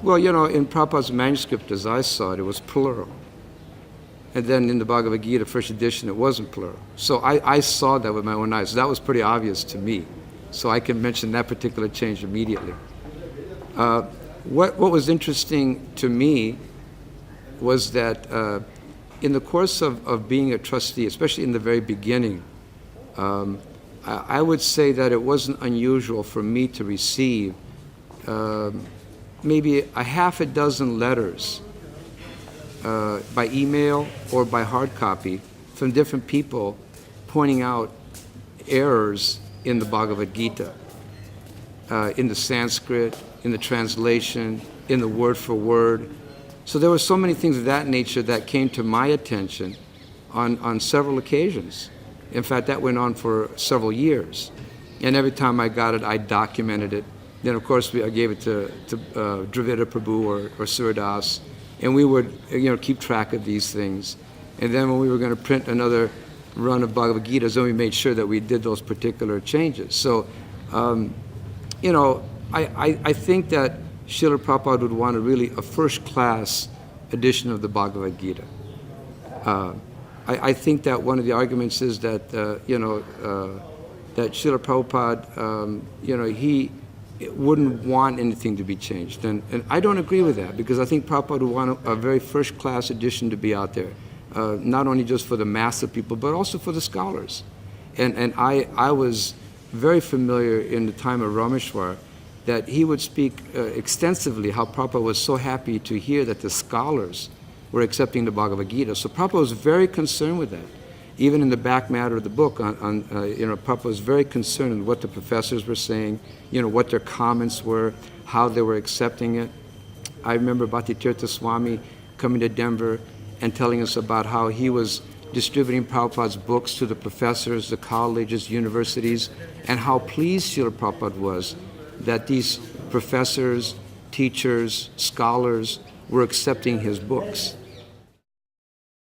Well, in Prabhupada's manuscript, as I saw it, it was plural. And then in the Bhagavad Gita, first edition, it wasn't plural. So I saw that with my own eyes. That was pretty obvious to me. So I can mention that particular change immediately. What was interesting to me was that in the course of being a trustee, especially in the very beginning, I would say that it wasn't unusual for me to receive maybe a half a dozen letters by email or by hard copy from different people pointing out errors in the Bhagavad Gita, in the Sanskrit, in the translation, in the word for word. So there were so many things of that nature that came to my attention on several occasions. In fact, that went on for several years. And every time I got it, I documented it. Then, of course, I gave it to Dravida Prabhu or Suradas, and we would keep track of these things. And then when we were going to print another run of Bhagavad Gita, then we made sure that we did those particular changes. So, I think that Srila Prabhupada would want a first-class edition of the Bhagavad Gita. I think that one of the arguments is that, that Srila Prabhupada, he wouldn't want anything to be changed. And I don't agree with that, because I think Prabhupada would want a very first-class edition to be out there, not only just for the mass of people, but also for the scholars. And I was very familiar in the time of Rameshwar that he would speak extensively how Prabhupada was so happy to hear that the scholars were accepting the Bhagavad Gita. So Prabhupada was very concerned with that. Even in the back matter of the book, Prabhupada was very concerned with what the professors were saying, what their comments were, how they were accepting it. I remember Bhakti Tirtha Swami coming to Denver and telling us about how he was distributing Prabhupada's books to the professors, the colleges, universities, and how pleased Srila Prabhupada was that these professors, teachers, scholars were accepting his books.